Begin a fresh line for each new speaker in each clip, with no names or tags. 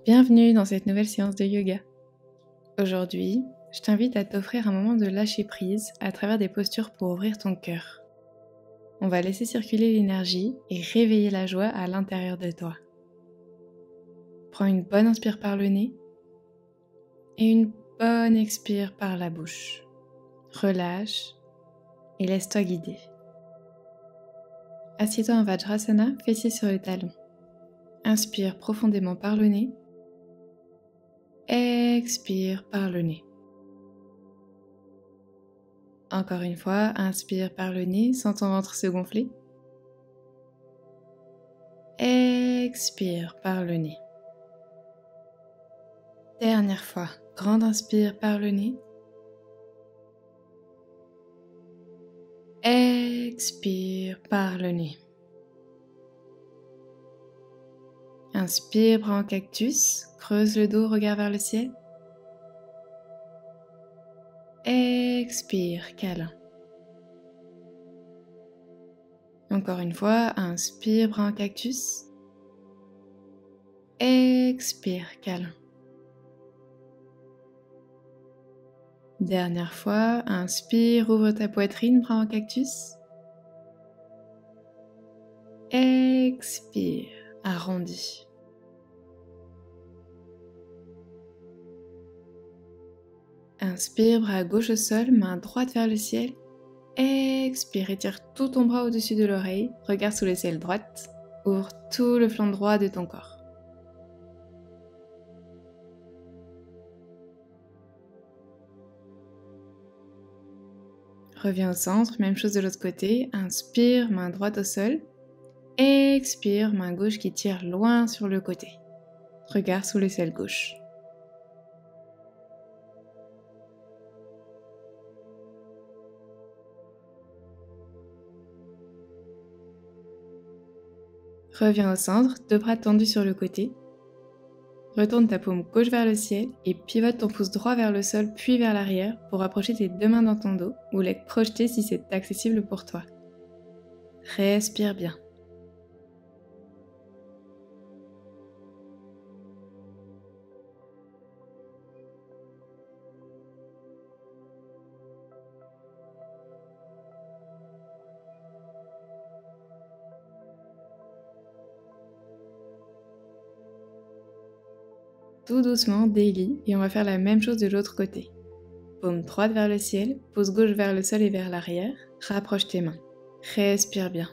Bienvenue dans cette nouvelle séance de yoga. Aujourd'hui, je t'invite à t'offrir un moment de lâcher prise à travers des postures pour ouvrir ton cœur. On va laisser circuler l'énergie et réveiller la joie à l'intérieur de toi. Prends une bonne inspire par le nez et une bonne expire par la bouche. Relâche et laisse-toi guider. Assieds-toi en Vajrasana, fessiers sur les talons. Inspire profondément par le nez. Expire par le nez. Encore une fois, inspire par le nez, sens ton ventre se gonfler. Expire par le nez. Dernière fois, grande inspire par le nez. Expire par le nez. Inspire, bras en cactus, creuse le dos, regard vers le ciel. Expire, câlin. Encore une fois, inspire, bras en cactus. Expire, câlin. Dernière fois, inspire, ouvre ta poitrine, bras en cactus. Expire, arrondi. Inspire, bras gauche au sol, main droite vers le ciel. Expire, étire tout ton bras au-dessus de l'oreille, regarde sous l'aisselle droite, ouvre tout le flanc droit de ton corps. Reviens au centre, même chose de l'autre côté, inspire, main droite au sol. Expire, main gauche qui tire loin sur le côté. Regarde sous l'aisselle gauche. Reviens au centre, deux bras tendus sur le côté. Retourne ta paume gauche vers le ciel et pivote ton pouce droit vers le sol puis vers l'arrière pour rapprocher tes deux mains dans ton dos ou les projeter si c'est accessible pour toi. Respire bien. Tout doucement, délie et on va faire la même chose de l'autre côté. Paume droite vers le ciel, pouce gauche vers le sol et vers l'arrière, rapproche tes mains. Respire bien.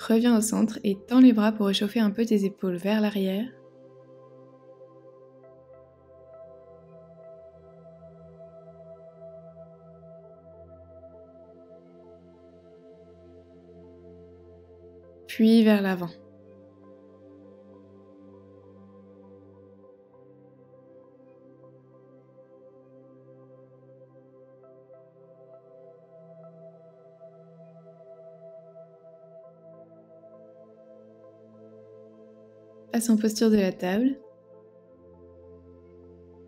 Reviens au centre et tends les bras pour réchauffer un peu tes épaules vers l'arrière. Puis vers l'avant. Passe en posture de la table.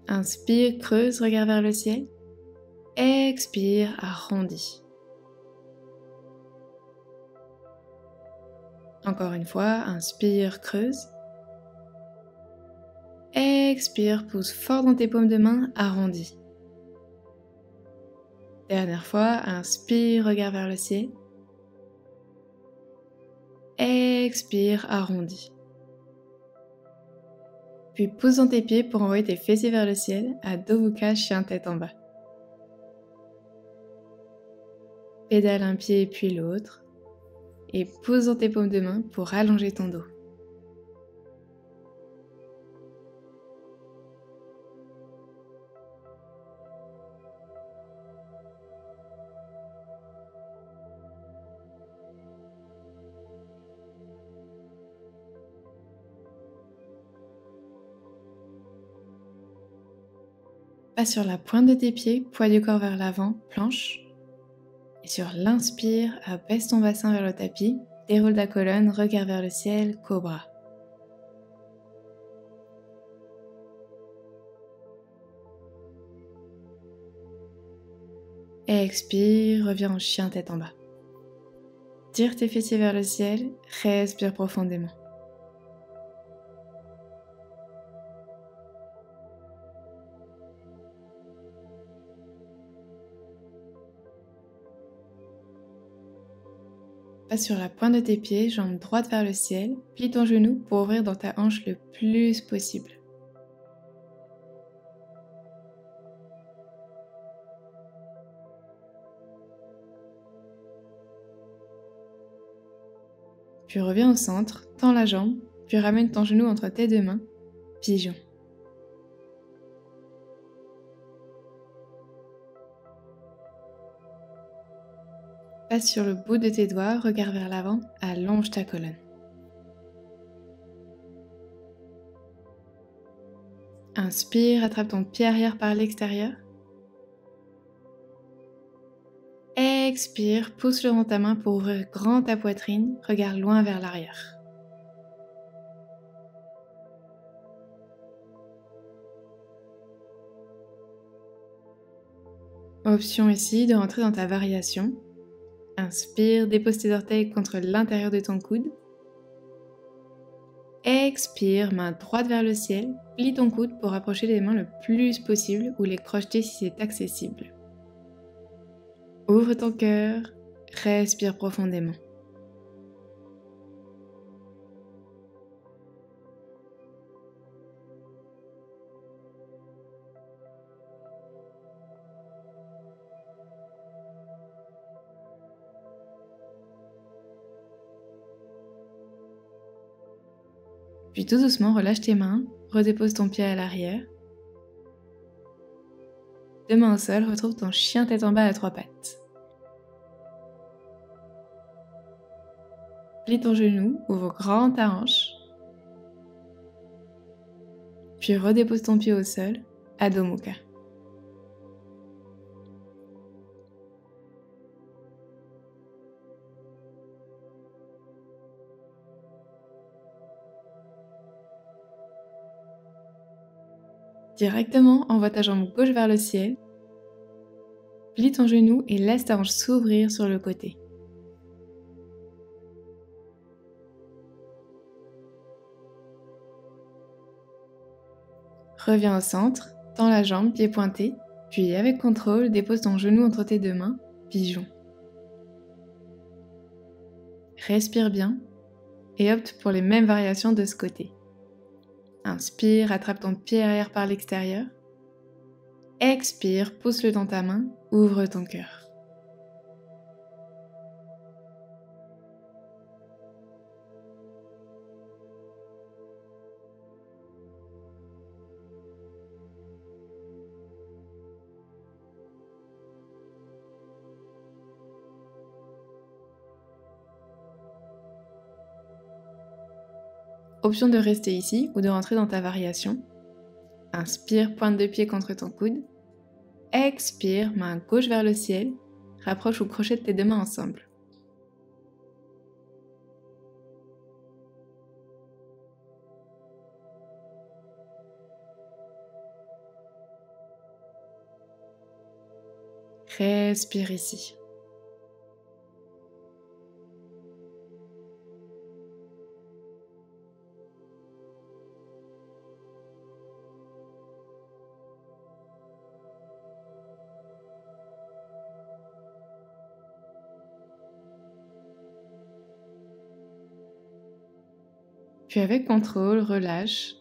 Inspire, creuse, regarde vers le ciel. Expire, arrondis. Encore une fois, inspire, creuse. Expire, pousse fort dans tes paumes de main, arrondis. Dernière fois, inspire, regarde vers le ciel. Expire, arrondis. Puis pousse dans tes pieds pour envoyer tes fessiers vers le ciel, à dos mukha, chien tête en bas. Pédale un pied puis l'autre. Et pousse dans tes paumes de main pour allonger ton dos. Passe sur la pointe de tes pieds, poids du corps vers l'avant, planche. Et sur l'inspire, abaisse ton bassin vers le tapis, déroule ta colonne, regard vers le ciel, cobra. Expire, reviens en chien tête en bas. Tire tes fessiers vers le ciel, respire profondément. Passe sur la pointe de tes pieds, jambe droite vers le ciel, plie ton genou pour ouvrir dans ta hanche le plus possible. Puis reviens au centre, tends la jambe, puis ramène ton genou entre tes deux mains, pigeon. Passe sur le bout de tes doigts, regard vers l'avant, allonge ta colonne. Inspire, attrape ton pied arrière par l'extérieur. Expire, pousse-le dans ta main pour ouvrir grand ta poitrine, regarde loin vers l'arrière. Option ici de rentrer dans ta variation. Inspire, dépose tes orteils contre l'intérieur de ton coude. Expire, main droite vers le ciel, plie ton coude pour rapprocher les mains le plus possible ou les crocheter si c'est accessible. Ouvre ton cœur, respire profondément. Puis tout doucement, relâche tes mains, redépose ton pied à l'arrière. Deux mains au sol, retrouve ton chien tête en bas à trois pattes. Plie ton genou, ouvre grand ta hanche. Puis redépose ton pied au sol, Adho Mukha. Directement, envoie ta jambe gauche vers le ciel. Plie ton genou et laisse ta hanche s'ouvrir sur le côté. Reviens au centre, tends la jambe, pied pointé, puis avec contrôle, dépose ton genou entre tes deux mains, pigeon. Respire bien et opte pour les mêmes variations de ce côté. Inspire, attrape ton pied arrière par l'extérieur. Expire, pousse-le dans ta main, ouvre ton cœur. Option de rester ici ou de rentrer dans ta variation. Inspire, pointe de pied contre ton coude. Expire, main gauche vers le ciel. Rapproche ou crochette tes deux mains ensemble. Respire ici. Puis avec contrôle, relâche.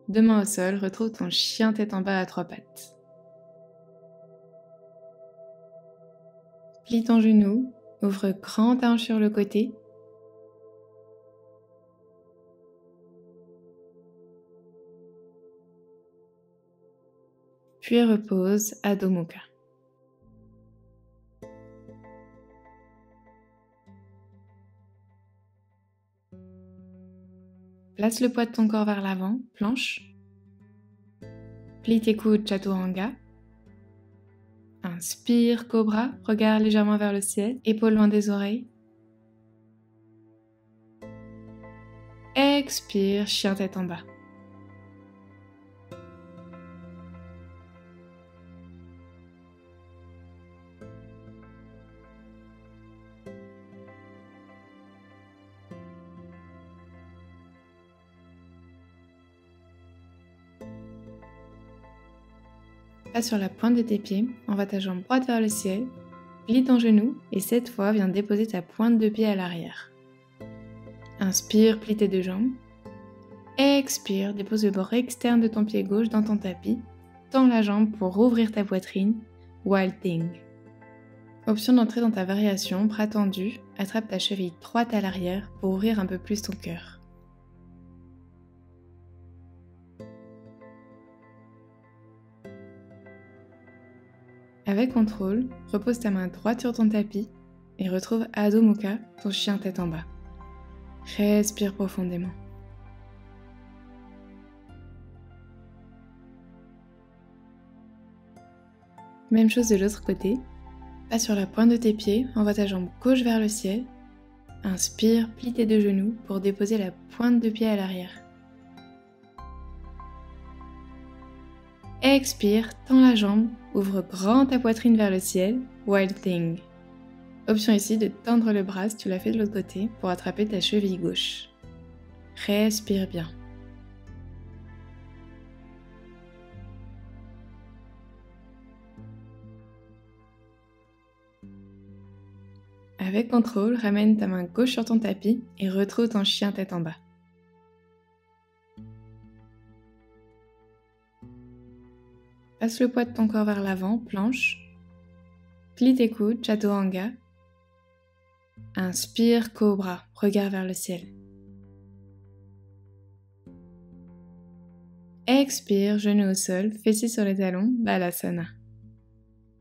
Deux mains au sol, retrouve ton chien tête en bas à trois pattes. Plie ton genou, ouvre grand ta hanche sur le côté. Puis repose, Adho Mukha. Place le poids de ton corps vers l'avant, planche. Plie tes coudes, chaturanga. Inspire, cobra, regard légèrement vers le ciel, épaules loin des oreilles. Expire, chien tête en bas. Passe sur la pointe de tes pieds, envoie ta jambe droite vers le ciel, plie ton genou et cette fois viens déposer ta pointe de pied à l'arrière. Inspire, plie tes deux jambes. Expire, dépose le bord externe de ton pied gauche dans ton tapis. Tends la jambe pour ouvrir ta poitrine. Wild Thing. Option d'entrer dans ta variation, bras tendus, attrape ta cheville droite à l'arrière pour ouvrir un peu plus ton cœur. Avec contrôle, repose ta main droite sur ton tapis et retrouve Adho Mukha, ton chien tête en bas. Respire profondément. Même chose de l'autre côté. Passe sur la pointe de tes pieds, envoie ta jambe gauche vers le ciel. Inspire, plie tes deux genoux pour déposer la pointe de pied à l'arrière. Expire, tends la jambe, ouvre grand ta poitrine vers le ciel, Wild Thing. Option ici de tendre le bras si tu l'as fait de l'autre côté pour attraper ta cheville gauche. Respire bien. Avec contrôle, ramène ta main gauche sur ton tapis et retrouve ton chien tête en bas. Passe le poids de ton corps vers l'avant, planche. Plie tes coudes, chaturanga. Inspire, cobra, regard vers le ciel. Expire, genoux au sol, fessiers sur les talons, balasana.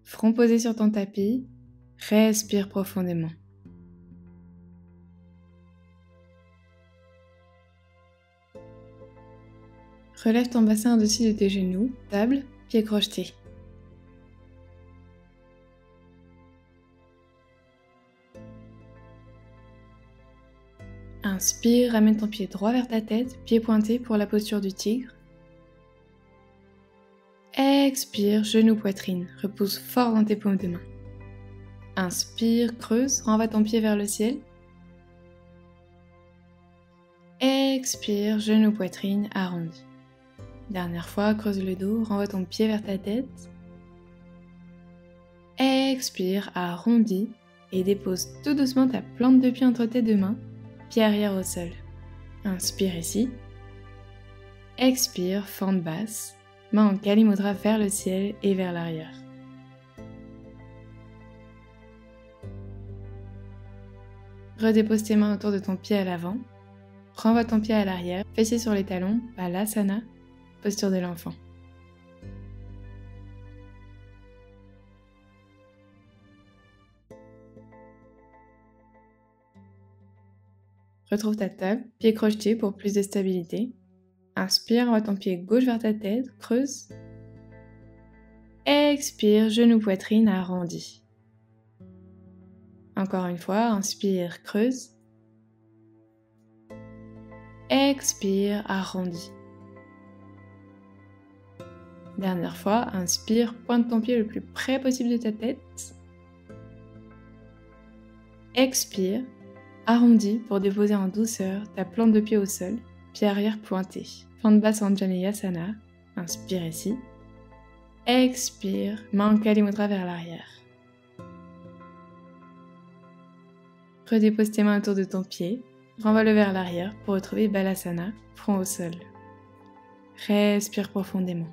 Front posé sur ton tapis, respire profondément. Relève ton bassin au-dessus de tes genoux, table, pieds crochetés. Inspire, ramène ton pied droit vers ta tête, pied pointé pour la posture du tigre. Expire, genou poitrine, repousse fort dans tes paumes de main. Inspire, creuse, renvoie ton pied vers le ciel. Expire, genou poitrine, arrondi. Dernière fois, creuse le dos, renvoie ton pied vers ta tête. Expire, arrondi et dépose tout doucement ta plante de pied entre tes deux mains, pied arrière au sol. Inspire ici. Expire, fente basse, main en Kali Mudra vers le ciel et vers l'arrière. Redépose tes mains autour de ton pied à l'avant. Renvoie ton pied à l'arrière, fessiers sur les talons, Balasana, posture de l'enfant. Retrouve ta table, pied crocheté pour plus de stabilité. Inspire, envoie ton pied gauche vers ta tête, creuse. Expire, genou poitrine arrondi. Encore une fois, inspire, creuse. Expire, arrondi. Dernière fois, inspire, pointe ton pied le plus près possible de ta tête. Expire, arrondi pour déposer en douceur ta plante de pied au sol, pied arrière pointé. Fente basse en Janeyasana, inspire ici. Expire, main en Kali Mudra vers l'arrière. Redépose tes mains autour de ton pied, renvoie-le vers l'arrière pour retrouver Balasana, front au sol. Respire profondément.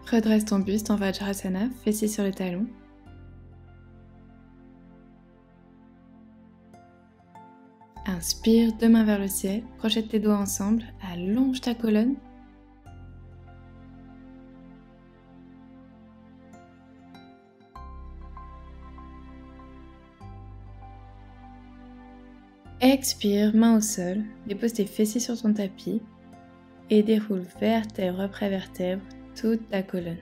Redresse ton buste en Vajrasana, fessiers sur le talon. Inspire, deux mains vers le ciel, crochette tes doigts ensemble, allonge ta colonne. Expire, main au sol, dépose tes fessiers sur ton tapis et déroule vertèbre après vertèbre toute ta colonne.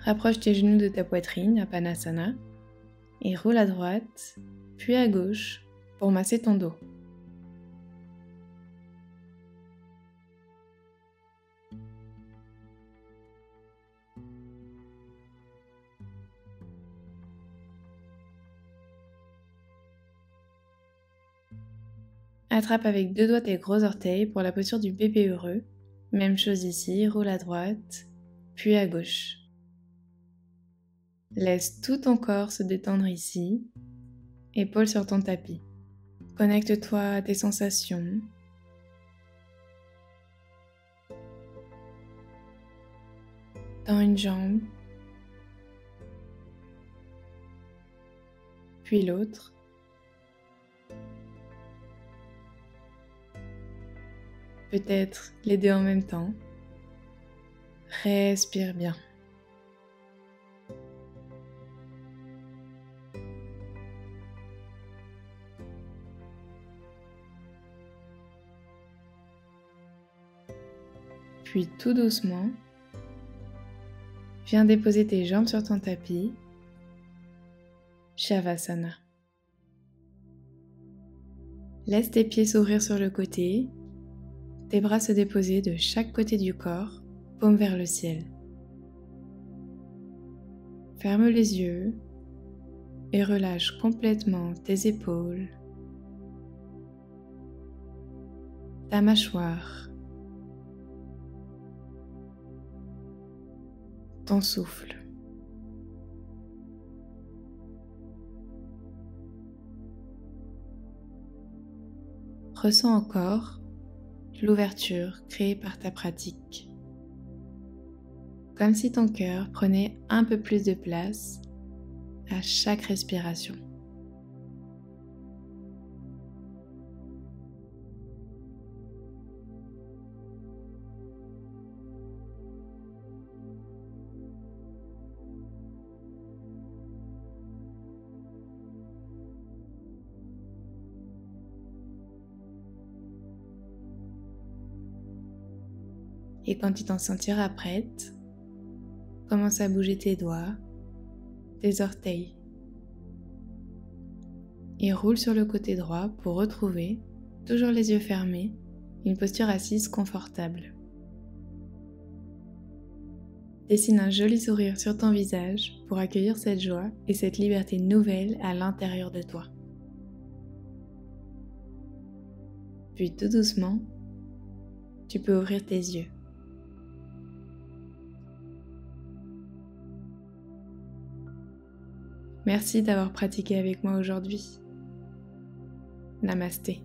Rapproche tes genoux de ta poitrine, Apanasana, et roule à droite, puis à gauche pour masser ton dos. Attrape avec deux doigts tes gros orteils pour la posture du bébé heureux. Même chose ici, roule à droite, puis à gauche. Laisse tout ton corps se détendre ici, épaules sur ton tapis. Connecte-toi à tes sensations. Dans une jambe, puis l'autre. Peut-être les deux en même temps. Respire bien. Puis tout doucement, viens déposer tes jambes sur ton tapis. Shavasana. Laisse tes pieds s'ouvrir sur le côté, tes bras se déposer de chaque côté du corps, paume vers le ciel. Ferme les yeux et relâche complètement tes épaules, ta mâchoire, ton souffle. Ressens encore l'ouverture créée par ta pratique. Comme si ton cœur prenait un peu plus de place à chaque respiration. Et quand tu t'en sentiras prête, commence à bouger tes doigts, tes orteils. Et roule sur le côté droit pour retrouver, toujours les yeux fermés, une posture assise confortable. Dessine un joli sourire sur ton visage pour accueillir cette joie et cette liberté nouvelle à l'intérieur de toi. Puis tout doucement, tu peux ouvrir tes yeux. Merci d'avoir pratiqué avec moi aujourd'hui. Namasté.